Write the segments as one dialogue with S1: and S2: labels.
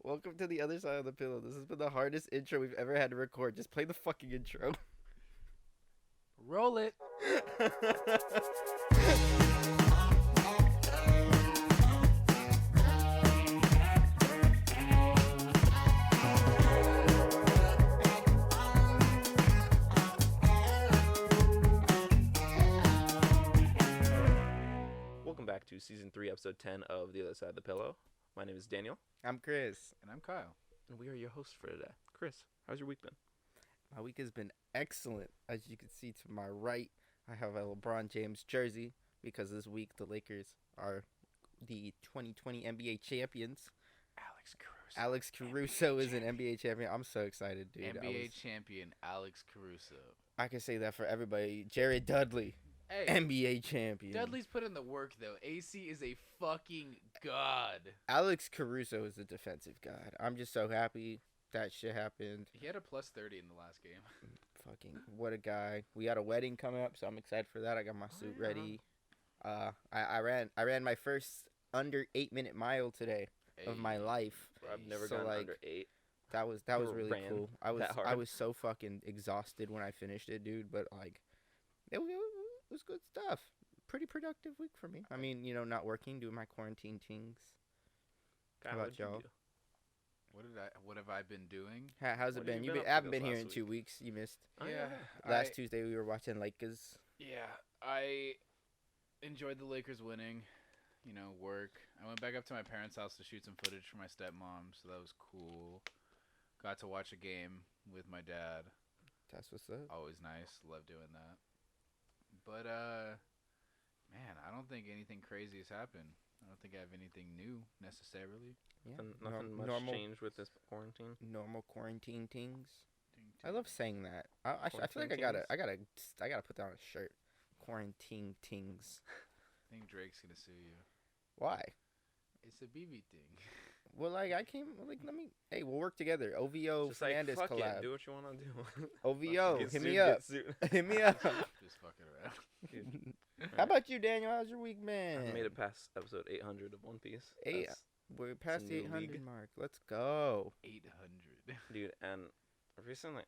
S1: Welcome to the other side of the pillow. This has been the hardest intro we've ever had to record. Just play the fucking intro.
S2: Roll it.
S3: Welcome back to Season 3, Episode 10 of The Other Side of the Pillow. My name is Daniel,
S1: I'm Chris.
S2: And I'm Kyle.
S3: and we are your hosts for today. Chris, how's your week been?
S1: My week has been excellent. As you can see to my right, I have a LeBron James jersey because this week the Lakers are the 2020 NBA champions. Alex Caruso is an NBA champion. I'm so excited, dude.
S2: NBA champion Alex Caruso.
S1: I can say that for everybody. Jared Dudley,
S2: Hey,
S1: NBA champion.
S2: Dudley's put in the work though. AC is a fucking god.
S1: Alex Caruso is a defensive god. I'm just so happy that shit happened.
S2: He had a plus 30 in the last game.
S1: Fucking what a guy. We got a wedding coming up, so I'm excited for that. I got my suit ready. I ran my first under 8-minute mile today of my life.
S3: Bro, I've never
S1: So,
S3: gone
S1: like,
S3: under 8.
S1: That was
S3: Never
S1: really
S3: ran
S1: cool.
S3: that
S1: I
S3: hard.
S1: was so fucking exhausted when I finished it, dude. But like, it was good stuff. Pretty productive week for me. I mean, not working, doing my quarantine things.
S3: God,
S1: How about
S3: what'd you
S1: y'all?
S3: do?
S2: What have I been doing?
S1: How's it
S3: What have
S1: been?
S3: you
S1: You
S3: been up
S1: I
S3: to
S1: haven't
S3: this
S1: been here
S3: last
S1: in 2
S3: week?
S1: weeks. You missed.
S3: Oh,
S1: Last Tuesday we were watching Lakers.
S2: Yeah, I enjoyed the Lakers winning. Work. I went back up to my parents' house to shoot some footage for my stepmom, so that was cool. Got to watch a game with my dad.
S1: That's what's up.
S2: Always nice. Love doing that. But man, I don't think anything crazy has happened. I don't think I have anything new necessarily.
S1: Yeah,
S3: Nothing much
S1: normal,
S3: changed with this quarantine.
S1: normal quarantine things.
S2: Ding,
S1: I
S2: ding.
S1: love saying that. I feel like
S3: Quarantine
S1: I gotta put that on a shirt. Quarantine tings.
S2: I think Drake's gonna sue you.
S1: Why?
S2: It's a BB thing.
S1: Well, like hey, we'll work together. OVO
S3: Just like,
S1: Fernandez
S3: fuck
S1: collab.
S3: it, do what you want to do.
S1: OVO,
S3: Get
S1: hit
S3: sued,
S1: me
S3: get
S1: up.
S3: sued.
S1: Hit me up.
S2: Just fucking around.
S1: How about you, Daniel? How's your week, man?
S3: I made it past episode 800 of One Piece.
S1: Eight-
S3: That's-
S1: We're past the
S3: new
S1: 800
S3: league.
S1: mark. Let's go.
S2: 800.
S3: Dude, and recently,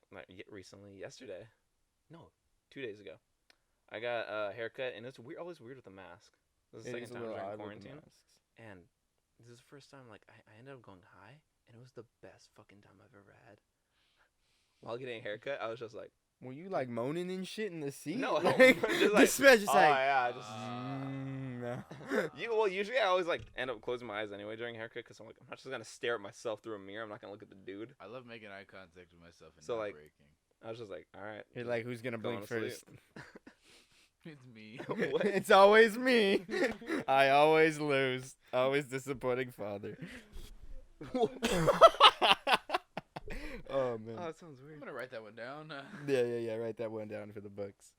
S3: yesterday, no, 2 days ago, I got a haircut, and it's weird, always weird with a mask. This is the
S1: It is
S3: second
S1: a
S3: time
S1: little
S3: during
S1: odd with the
S3: quarantine,
S1: masks.
S3: and this is the first time, like, I ended up going high, and it was the best fucking time I've ever had. While getting a haircut, I was just like,
S1: Were you like moaning and shit in the seat?
S3: no,
S1: like,
S3: just like,
S1: this man just
S3: oh,
S1: like.
S3: yeah, just...
S1: No.
S3: Usually I always, like, end up closing my eyes anyway during a haircut, because I'm like, I'm not just gonna stare at myself through a mirror, I'm not gonna look at the dude.
S2: I love making eye contact with myself and
S3: So,
S2: not
S3: like,
S2: breaking.
S3: I was just like, alright.
S1: You're like, who's gonna
S3: Going
S1: blink
S3: to sleep.
S1: first?
S2: It's me.
S3: What?
S1: It's always me. I always lose. Always disappointing father. Oh man.
S3: Oh, that sounds
S2: I'm
S3: weird.
S2: gonna write that one down.
S1: Yeah. Write that one down for the books.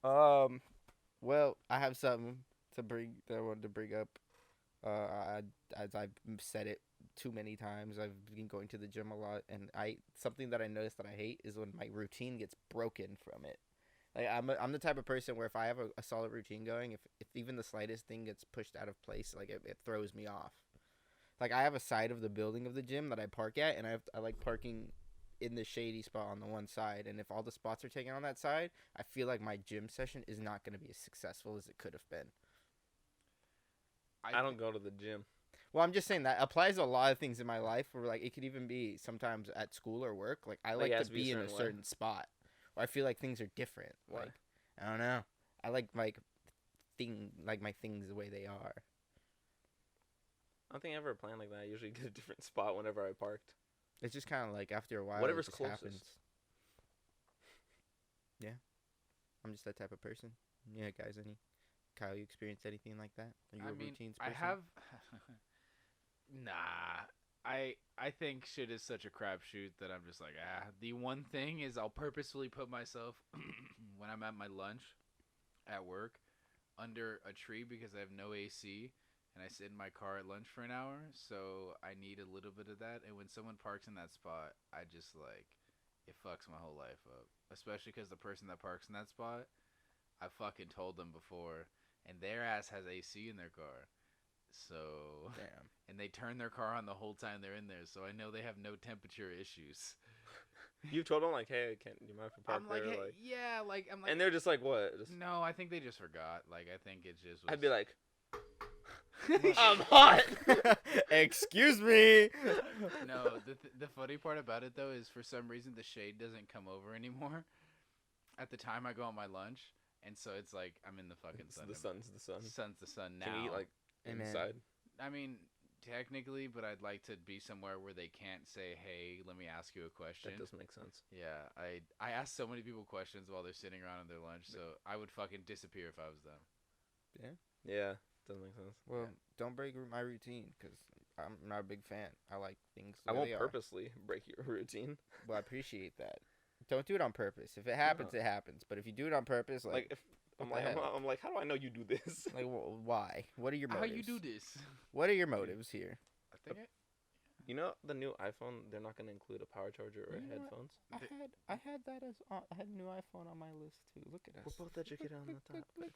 S1: Well, I have something that I wanted to bring up. As I've said it too many times, I've been going to the gym a lot, and something that I noticed that I hate is when my routine gets broken from it. Like I'm the type of person where if I have a solid routine going, if even the slightest thing gets pushed out of place, like it throws me off. Like I have a side of the building of the gym that I park at, and I like parking in the shady spot on the one side, and if all the spots are taken on that side, I feel like my gym session is not going to be as successful as it could have been.
S3: I don't go to the gym.
S1: Well, I'm just saying that applies to a lot of things in my life where like it could even be sometimes at school or work. Like I like
S3: it has
S1: to
S3: to be
S1: be
S3: a
S1: in a
S3: certain way.
S1: certain spot where I feel like things are different.
S3: Why?
S1: Like I don't know. I like my things the way they are.
S3: I don't think I ever planned like that. I usually get a different spot whenever I parked.
S1: It's just kind of like after a while,
S3: Whatever's
S1: it just
S3: closest.
S1: happens. Yeah, I'm just that type of person. Yeah, guys, Kyle, you experienced anything like that? Are you a routines
S2: I
S1: person?
S2: have. Nah. I think shit is such a crapshoot that I'm just like, The one thing is I'll purposefully put myself when I'm at my lunch at work under a tree because I have no AC and I sit in my car at lunch for an hour, so I need a little bit of that. And when someone parks in that spot, I just like it fucks my whole life up. Especially because the person that parks in that spot, I fucking told them before, and their ass has AC in their car. So
S1: Damn.
S2: and they turn their car on the whole time they're in there, so I know they have no temperature issues.
S3: You told them like, hey, can you mind if I park
S2: I'm like,
S3: there?
S2: hey,
S3: Like,
S2: yeah, like I'm like,
S3: and they're just like, what? Just,
S2: no, I think they just forgot. Like I think it just was.
S3: I'd be like,
S2: I'm
S3: I'm hot.
S1: Excuse me.
S2: No, the funny part about it though is for some reason the shade doesn't come over anymore. At the time I go on my lunch, and so it's like I'm in the fucking sun.
S3: The sun's the sun.
S2: Sun's the sun now.
S3: Can you eat like
S1: Amen.
S3: inside?
S2: I mean, technically, but I'd like to be somewhere where they can't say, "Hey, let me ask you a question."
S3: That does make sense.
S2: Yeah, I ask so many people questions while they're sitting around on their lunch, so I would fucking disappear if I was them.
S3: Yeah, doesn't make sense.
S1: Well, don't break my routine because I'm not a big fan. I like things.
S3: I
S1: the way
S3: won't
S1: they are.
S3: purposely break your routine.
S1: Well, I appreciate that. Don't do it on purpose. If it happens,
S3: No.
S1: it happens. But if you do it on purpose,
S3: Like if
S1: what
S3: I'm
S1: the
S3: like,
S1: hell?
S3: I'm like, how do I know you do this?
S1: like why? What are your
S2: How
S1: motives?
S2: you do this?
S1: What are your motives here?
S2: I think it.
S3: You know, the new iPhone, they're not gonna include a power charger or
S1: You know what?
S3: headphones.
S1: I had that as I had a new iPhone on my list too. Look at us.
S3: We're both educated on the top.
S1: Look.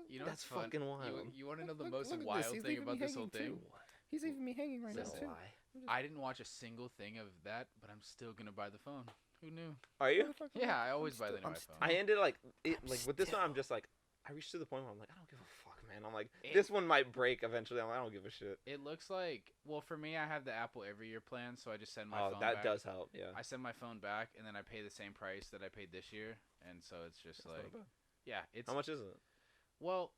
S2: You know
S3: That's
S2: what's fun?
S3: fucking wild.
S2: You want to know the
S1: Look-
S2: most
S1: look at this.
S2: wild
S1: He's
S2: thing
S1: leaving
S2: about
S1: me
S2: this whole
S1: hanging,
S2: thing?
S1: too. He's leaving me hanging right
S3: That's
S1: now
S3: a
S1: too.
S3: lie.
S2: I didn't watch a single thing of that, but I'm still gonna buy the phone. Who knew?
S3: Are you?
S2: Yeah, I always buy the new iPhone.
S3: I ended like it
S1: I'm
S3: like with this one.
S1: still-
S3: I'm just like I reached to the point where I'm like I don't give a fuck, man. I'm like
S2: It-
S3: this one might break eventually. I'm like, I don't give a shit.
S2: It looks like, well, for me, I have the Apple every year plan, so I just send my
S3: Oh,
S2: phone
S3: that
S2: back.
S3: does help. Yeah.
S2: I send my phone back, and then I pay the same price that I paid this year, and so it's just
S3: That's not
S2: like,
S3: bad.
S2: yeah, it's
S3: How much is it?
S2: well,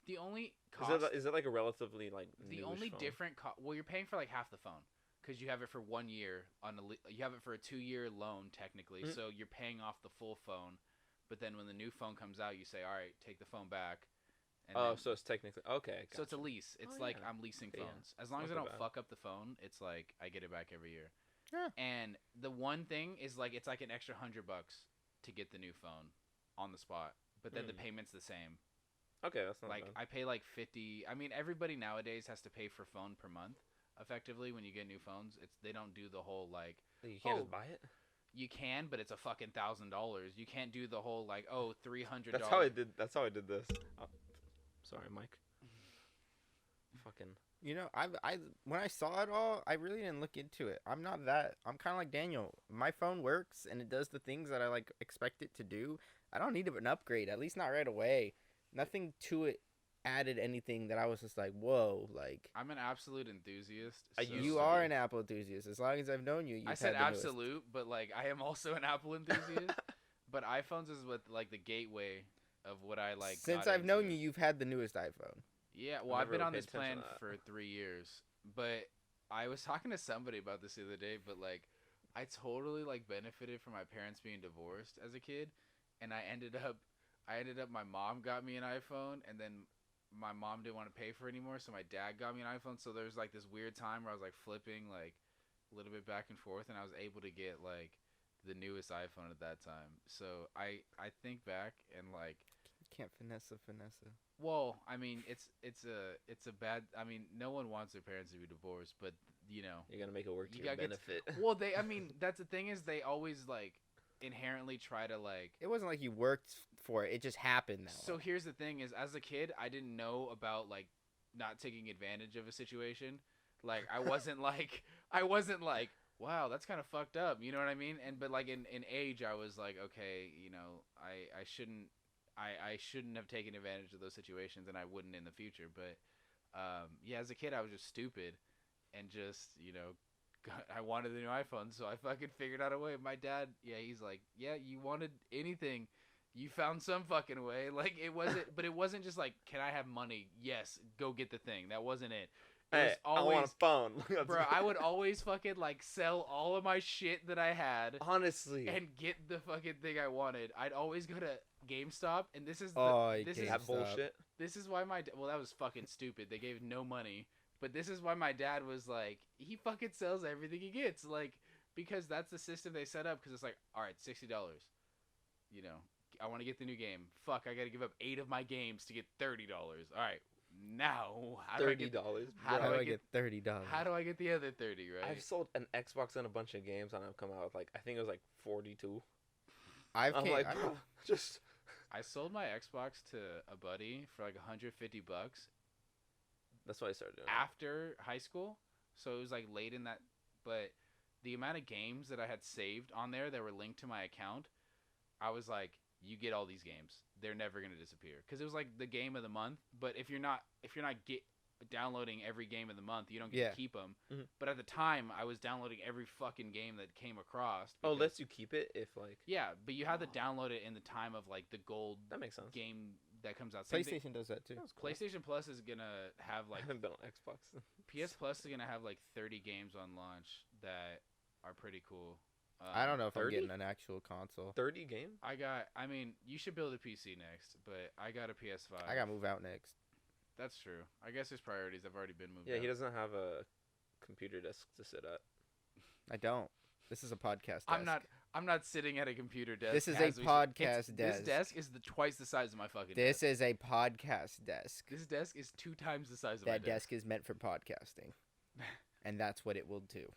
S2: the only cost,
S3: Is it like a relatively like
S2: the
S3: newish
S2: only
S3: phone?
S2: different well, you're paying for like half the phone because you have it for 1 year you have it for a 2-year loan technically,
S3: Mm.
S2: so you're paying off the full phone, but then when the new phone comes out, you say, all right, take the phone back. And
S3: Oh,
S2: then-
S3: so it's technically okay.
S2: So it's a
S3: gotcha.
S2: lease. It's
S3: Oh,
S2: like
S3: yeah.
S2: I'm leasing
S3: Okay, yeah.
S2: phones. As long
S3: Not
S2: as I
S3: too
S2: don't
S3: bad.
S2: fuck up the phone, it's like I get it back every year.
S1: Yeah.
S2: And the one thing is like it's like an extra $100 to get the new phone on the spot, but then the
S3: Mm.
S2: payment's the same.
S3: Okay, that's not
S2: Like
S3: bad.
S2: I pay like 50. I mean, everybody nowadays has to pay for phone per month. Effectively, when you get new phones, they don't do the whole like
S3: You can't
S2: oh,
S3: just buy it.
S2: you can, but it's a fucking $1,000. You can't do the whole like $300.
S3: That's how I did. That's how I did this. Oh, sorry, Mike. Fucking.
S1: You know, I when I saw it all, I really didn't look into it. I'm not that. I'm kind of like Daniel. My phone works and it does the things that I like expect it to do. I don't need an upgrade. At least not right away. Nothing to it added anything that I was just like, whoa, like.
S2: I'm an absolute enthusiast.
S3: I
S2: so-
S3: used
S1: You
S3: to
S1: are
S3: be.
S1: an Apple enthusiast. As long as I've known you, you've
S2: I said
S1: had the newest.
S2: absolute, but like I am also an Apple enthusiast. But iPhones is what like the gateway of what I like.
S1: Since
S2: got
S1: I've known
S2: into.
S1: you, you've had the newest iPhone.
S2: Yeah, well,
S3: I
S2: I've been
S3: never
S2: on
S3: paid
S2: this plan
S3: attention to
S2: for 3 years, but I was talking to somebody about this the other day. But like, I totally like benefited from my parents being divorced as a kid, and I ended up my mom got me an iPhone, and then my mom didn't want to pay for it anymore, so my dad got me an iPhone. So there was like this weird time where I was like flipping like a little bit back and forth, and I was able to get like the newest iPhone at that time. So I think back and like.
S1: Can't finesse.
S2: Well, I mean, it's a bad. I mean, no one wants their parents to be divorced, but you know,
S3: You're gonna make it work to
S2: You
S3: your
S2: gotta get
S3: benefit.
S2: well, I mean, that's the thing is they always like inherently try to like.
S1: It wasn't like you worked for it. It just happened that
S2: So
S1: way.
S2: here's the thing: is as a kid, I didn't know about like not taking advantage of a situation. Like I wasn't like, wow, that's kind of fucked up. You know what I mean? But like in age, I was like, okay, you know, I shouldn't have taken advantage of those situations, and I wouldn't in the future. But yeah, as a kid, I was just stupid, and just I wanted the new iPhone, so I fucking figured out a way. My dad, yeah, he's like, yeah, you wanted anything, you found some fucking way. Like it wasn't, but it wasn't just like, can I have money? Yes, go get the thing. That wasn't it. It was
S3: Hey, I
S2: always,
S3: want a phone.
S2: bro. I would always fucking like sell all of my shit that I had
S3: honestly.
S2: and get the fucking thing I wanted. I'd always go to GameStop, and this is this is
S3: that
S1: GameStop.
S3: bullshit.
S2: this is why well, that was fucking stupid. They gave no money, but this is why my dad was like, he fucking sells everything he gets, like because that's the system they set up. Because it's like, all right, $60. You know, I want to get the new game. Fuck, I got to give up 8 of my games to get $30. All right. Now, how do I get
S3: $30.
S2: how
S1: How
S2: do
S1: do
S2: I
S1: I get $30?
S2: how do I get the other 30? Right?
S3: I've sold an Xbox and a bunch of games, and I've come out with like I think it was like 42.
S1: I'm
S3: like,
S1: I,
S3: bro, just
S2: I sold my Xbox to a buddy for like $150.
S3: That's why I started doing it.
S2: after high school, so it was like late in that. But the amount of games that I had saved on there that were linked to my account, I was like, you get all these games. They're never gonna disappear because it was like the game of the month. But if you're not downloading every game of the month, you don't get to keep them.
S3: Mhm.
S2: But at the time, I was downloading every fucking game that came across.
S3: Oh,
S2: because-
S3: lets you keep it if like.
S2: Yeah, but you have to download it in the time of like the gold
S3: That makes sense.
S2: game that comes out. Same thing-
S1: PlayStation does that too.
S3: That was cool.
S2: PlayStation Plus is gonna have
S3: I
S2: like
S3: haven't been on Xbox.
S2: PS Plus is gonna have like 30 games on launch that are pretty cool.
S1: I don't know if
S3: 30?
S1: I'm getting an actual console.
S3: 30 games?
S2: I mean, you should build a PC next, but I got a PS5.
S1: I gotta move out next.
S2: That's true. I guess his priorities have already been moved.
S3: Yeah,
S2: out.
S3: he doesn't have a computer desk to sit at.
S1: I don't. This is a podcast.
S2: I'm
S1: desk.
S2: I'm not sitting at a computer desk.
S1: This is
S2: as
S1: a
S2: we
S1: podcast
S2: This
S1: desk.
S2: desk is twice the size of my fucking
S1: This
S2: desk.
S1: is a podcast desk.
S2: This desk is 2 times the size of my
S1: That
S2: desk.
S1: desk is meant for podcasting, and that's what it will do.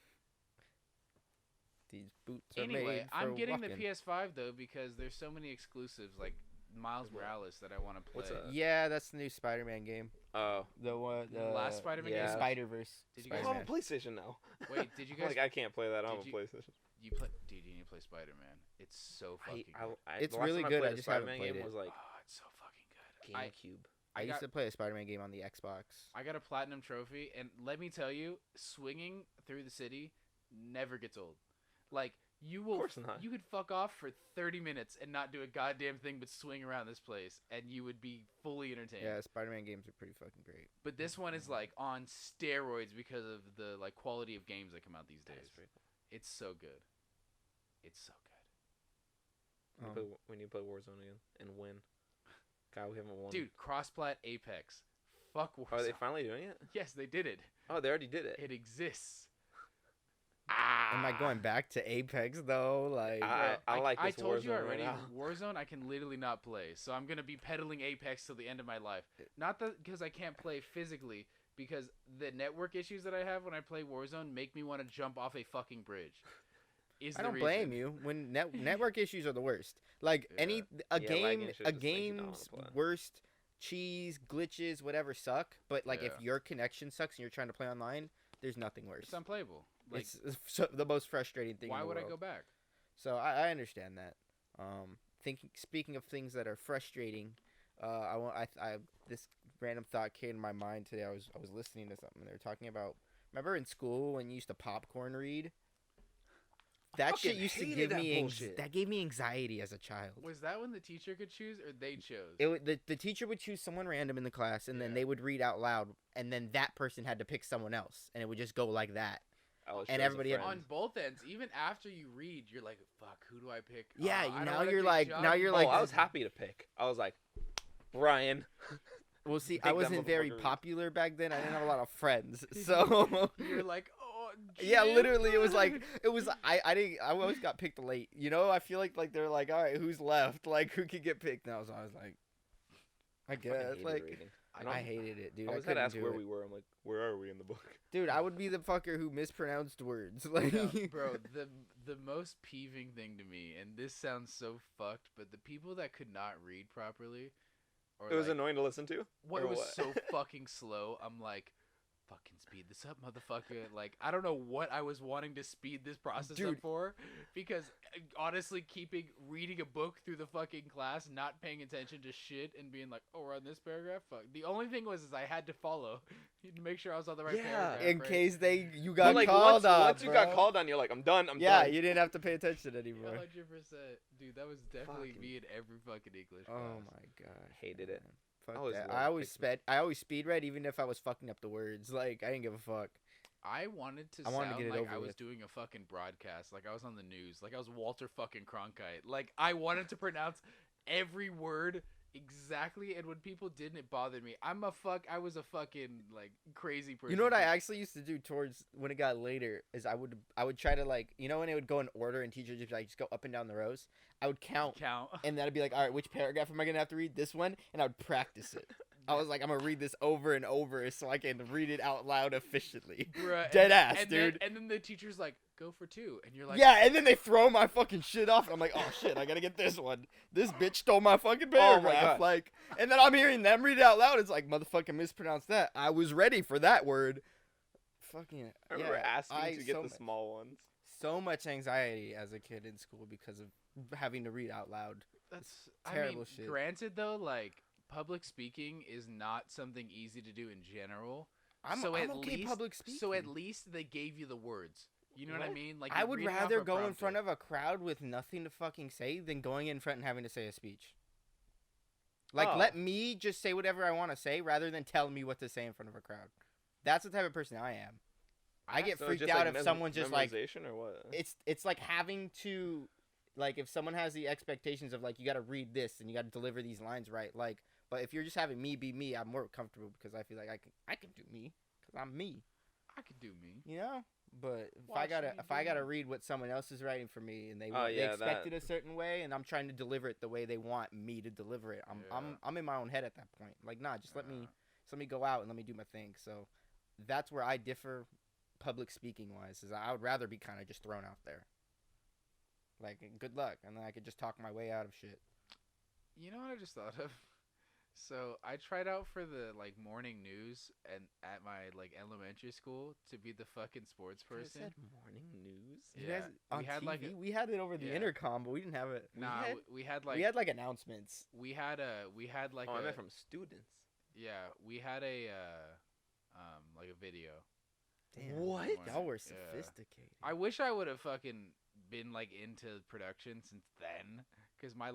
S1: These boots are
S2: Anyway,
S1: made for
S2: I'm getting
S1: walking.
S2: the PS5 though because there's so many exclusives like Miles
S3: What?
S2: Morales that I want to play.
S3: What's that?
S1: Yeah, that's the new Spider-Man game.
S3: Oh.
S1: The one,
S2: The last Spider-Man
S3: yeah.
S1: the
S2: game.
S1: Spider-Verse.
S2: Did you
S3: I
S2: guys-
S3: have a
S1: Spider-Man.
S3: PlayStation now.
S2: Wait, did you guys?
S3: Like I can't play that on a
S2: did you-
S3: PlayStation.
S2: You play? Dude, you need to play Spider-Man. It's so fucking good.
S1: It's
S3: the last
S1: really
S3: time
S1: good,
S3: played
S1: I
S3: a
S1: just haven't
S3: Spider-Man
S1: played
S3: game
S1: it.
S3: was like
S2: Oh, it's so fucking good. I
S3: GameCube.
S1: I used
S2: got-
S1: to play a Spider-Man game on the Xbox.
S2: I got a platinum trophy, and let me tell you, swinging through the city never gets old. Like you will,
S3: Of course not.
S2: you could fuck off for 30 minutes and not do a goddamn thing but swing around this place, and you would be fully entertained.
S1: Yeah, Spider-Man games are pretty fucking great.
S2: But this one is like on steroids because of the like quality of games that come out these
S3: That
S2: days.
S3: is pretty cool.
S2: It's so good. It's so good.
S3: We need to play Warzone again and win. God, we haven't won.
S2: Dude, cross-plat Apex. Fuck Warzone.
S3: Are they finally doing it?
S2: Yes, they did it.
S3: Oh, they already did it.
S2: It exists.
S1: Am I going back to Apex though? Like,
S3: I like
S2: I
S3: this
S2: told you
S3: Warzone
S2: already.
S3: right now.
S2: Warzone, I can literally not play, so I'm gonna be peddling Apex till the end of my life. Not that because I can't play physically, because the network issues that I have when I play Warzone make me want to jump off a fucking bridge.
S1: I don't blame you. When network issues are the worst. Like
S2: Yeah.
S3: lagging shit
S1: a
S3: just makes you not wanna
S1: game's
S3: play.
S1: worst cheese, glitches, whatever suck. But like if
S2: Yeah.
S1: your connection sucks and you're trying to play online, there's nothing worse.
S2: It's unplayable. Like,
S1: It's the most frustrating thing.
S2: why
S1: in the
S2: would I
S1: world.
S2: go back?
S1: So I understand that. Speaking of things that are frustrating, this random thought came to my mind today. I was listening to something. They were talking about. Remember in school when you used to popcorn read? That shit
S3: fucking
S1: used to
S3: hated
S1: give
S3: that
S1: me
S3: bullshit.
S1: that gave me anxiety as a child.
S2: Was that when the teacher could choose or they chose?
S1: The teacher would choose someone random in the class, and then
S2: Yeah.
S1: they would read out loud, and then that person had to pick someone else, and it would just go like that. And everybody had-
S2: On both ends, even after you read, you're like, "Fuck, who do I pick?"
S1: Yeah,
S2: I don't
S1: now
S2: wanna
S1: you're
S2: pick
S1: like-
S2: John.
S1: now you're
S3: Oh,
S1: like-
S3: I was happy to pick. I was like, Brian.
S1: Well, see,
S3: Pick
S1: I
S3: that
S1: wasn't very
S3: motherfucker.
S1: popular back then. I didn't have a lot of friends, so
S2: You're like, "Oh,
S1: yeah,
S2: Jim?"
S1: literally, it was like I always got picked late. You know, I feel like they're like, all right, who's left? Like, who could get picked now? So I was like, I guess, like, I hated it, dude.
S3: I
S1: I
S3: was had to
S1: couldn't
S3: ask
S1: do
S3: where
S1: it.
S3: we were. I'm like, where are we in the book?
S1: Dude, I would be the fucker who mispronounced words. Like,
S2: No, bro, the most peeving thing to me, and this sounds so fucked, but the people that could not read properly, or
S3: It was
S2: like,
S3: annoying to listen to.
S2: what
S3: or
S2: was
S3: what?
S2: so fucking slow. I'm like, fucking speed this up, motherfucker. Like, I don't know what I was wanting to speed this process up
S1: Dude.
S2: for, because honestly, reading a book through the fucking class, not paying attention to shit, and being like, oh, we're on this paragraph. Fuck. The only thing was I had to follow to make sure I was on the right paragraph.
S1: in
S2: right?
S1: case you
S3: But,
S1: got
S3: like
S1: called on.
S3: once you got
S1: bro.
S3: called on, you're like, I'm done. I'm
S1: Yeah,
S3: done.
S1: you didn't have to pay attention anymore.
S2: 100%, dude. That was definitely
S3: Fucking-
S2: me in every fucking English
S1: Oh
S2: class.
S1: my god,
S3: Hated it.
S1: man. Fuck
S3: I always
S1: that.
S3: loved
S1: I always speed read even if I was fucking up the words. Like I didn't give a fuck.
S2: I wanted to
S1: I wanted to
S2: sound
S1: get it
S2: like
S1: over
S2: I was
S1: with.
S2: doing a fucking broadcast, like I was on the news, like I was Walter fucking Cronkite. Like I wanted to pronounce every word exactly, and when people didn't, it bothered me. I was a fucking like crazy person.
S1: You know what I actually used to do towards when it got later is I would try to like when it would go in order and teacher just go up and down the rows. I would count
S2: count?
S1: and that'd be like, all right, which paragraph am I gonna have to read? This one, and I would practice it. I was like, I'm gonna read this over and over so I can read it out loud efficiently.
S2: Bruh,
S1: Dead ass,
S2: dude.
S1: dude.
S2: And then the teacher's like, go for 2. And you're like,
S1: Yeah, and then they throw my fucking shit off, and I'm like, oh shit, I gotta get this one. This bitch stole my fucking paragraph.
S3: gosh.
S1: Like, and then I'm hearing them read it out loud. It's like, motherfucking mispronounced that. I was ready for that word. Fucking.
S3: I remember asking
S1: I
S3: to get
S1: so
S3: the
S1: much-
S3: small ones.
S1: So much anxiety as a kid in school because of having to read out loud.
S2: that's
S1: terrible shit.
S2: Granted, though, like, public speaking is not something easy to do in general.
S1: I'm
S2: at
S1: okay
S2: least,
S1: public speaking.
S2: So at least they gave you the words. You know what I
S3: What?
S2: mean? Like,
S1: I
S2: you're
S1: would
S2: reading off
S1: rather
S2: a
S1: go in
S2: prompter.
S1: front of a crowd with nothing to fucking say than going in front and having to say a speech. Like,
S3: Oh.
S1: let me just say whatever I want to say rather than tell me what to say in front of a crowd. That's the type of person I am. I get
S3: So
S1: freaked
S3: just,
S1: out
S3: like,
S1: if someone just like
S3: memorization or what?
S1: it's like having to, like, if someone has the expectations of like you got to read this and you got to deliver these lines right, like, but if you're just having me be me, I'm more comfortable because I feel like I can do me because I'm me,
S2: I could do me.
S1: you know. But if
S2: Watch me
S1: I
S2: do
S1: gotta
S2: me.
S1: read what someone else is writing for me and they
S3: Oh,
S1: they
S3: yeah,
S1: expect
S3: that-
S1: it a certain way and I'm trying to deliver it the way they want me to deliver it, I'm in my own head at that point. Like, nah, just let me go out and let me do my thing. So that's where I differ public speaking wise, is I would rather be kind of just thrown out there. Like, good luck, and then I could just talk my way out of shit.
S2: You know what I just thought of? So I tried out for the like morning news and at my like elementary school to be the fucking sports person.
S3: morning news.
S1: You
S2: Yeah,
S1: guys, on
S2: we had,
S1: TV,
S2: like,
S1: we had it over the
S2: yeah.
S1: intercom, but we didn't have it.
S2: Nah, we had like
S1: we had like announcements.
S2: we had like
S3: I
S2: a
S3: meant from students.
S2: yeah we had a like a video.
S1: Damn,
S3: What?
S1: Y'all were
S2: Yeah.
S1: sophisticated.
S2: I wish I would have fucking been like into production since then, because my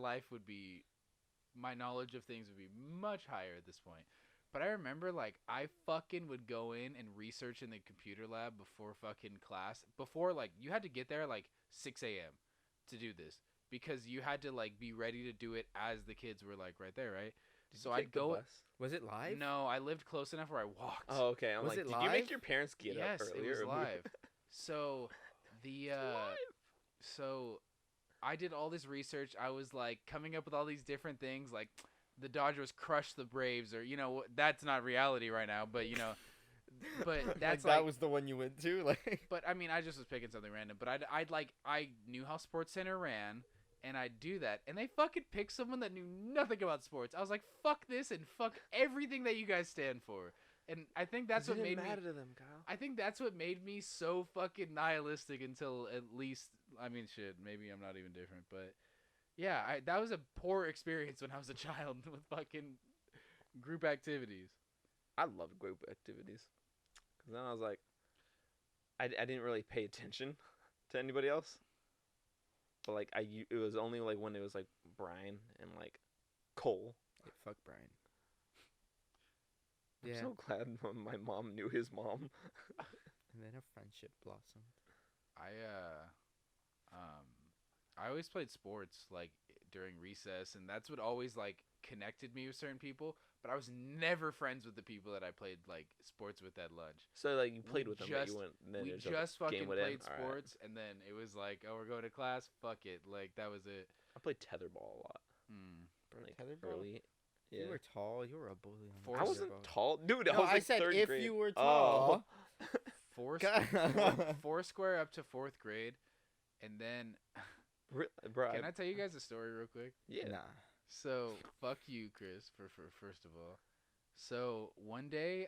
S2: knowledge of things would be much higher at this point. But I remember like I fucking would go in and research in the computer lab before fucking class. Before, like, you had to get there like 6 a.m. to do this because you had to like be ready to do it as the kids were like right there, right?
S3: Did
S2: So
S3: you
S2: I'd
S3: take the
S2: go.
S3: bus?
S1: Was it live?
S2: No, I lived close enough where I walked.
S3: Oh, okay. I'm
S1: Was
S3: like,
S1: it
S3: did you make
S1: live?
S3: your parents get
S2: Yes,
S3: up
S2: it
S3: earlier?
S2: was
S3: or move?
S2: live. So the so I did all this research. I was like coming up with all these different things, like the Dodgers crushed the Braves, or that's not reality right now, but but that's
S1: like, that was the one you went to, like.
S2: But I mean, I just was picking something random. But I knew how Sports Center ran, and I'd do that, and they fucking picked someone that knew nothing about sports. I was like, fuck this and fuck everything that you guys stand for. And I think that's what made me.
S3: matter to them, Kyle.
S2: I think that's what made me so fucking nihilistic until at least, I mean, shit, maybe I'm not even different, but yeah, that was a poor experience when I was a child with fucking group activities.
S3: I loved group activities. Because then I was like, I didn't really pay attention to anybody else. But like, it was only like when it was like Brian and like Cole.
S1: Yeah, fuck Brian.
S3: I'm
S1: Yeah.
S3: so glad my mom knew his mom.
S1: And then a friendship blossomed.
S2: I always played sports like during recess, and that's what always like connected me with certain people. But I was never friends with the people that I played like sports with at lunch.
S3: So like you played
S2: We
S3: with them, but
S2: just-
S3: you went. Then
S2: We
S3: there's a
S2: just fucking
S3: game with him?
S2: played
S3: Alright.
S2: sports, and then it was like, oh, we're going to class. Fuck it, like that was it.
S3: I played tetherball a lot.
S1: Bro,
S3: Like
S1: tetherball?
S3: early. Yeah.
S1: You were tall. You were a bully. On
S2: Force
S3: I
S2: Tetherball.
S3: wasn't tall, dude. I
S1: No,
S3: was like
S1: I said
S3: third
S1: if
S3: grade.
S1: you were
S3: Oh.
S1: tall.
S2: Foursquare up to 4th grade, and then
S3: Bro,
S2: can I tell you guys a story real quick?
S3: yeah.
S1: Nah.
S2: So fuck you, Chris, for first of all. So one day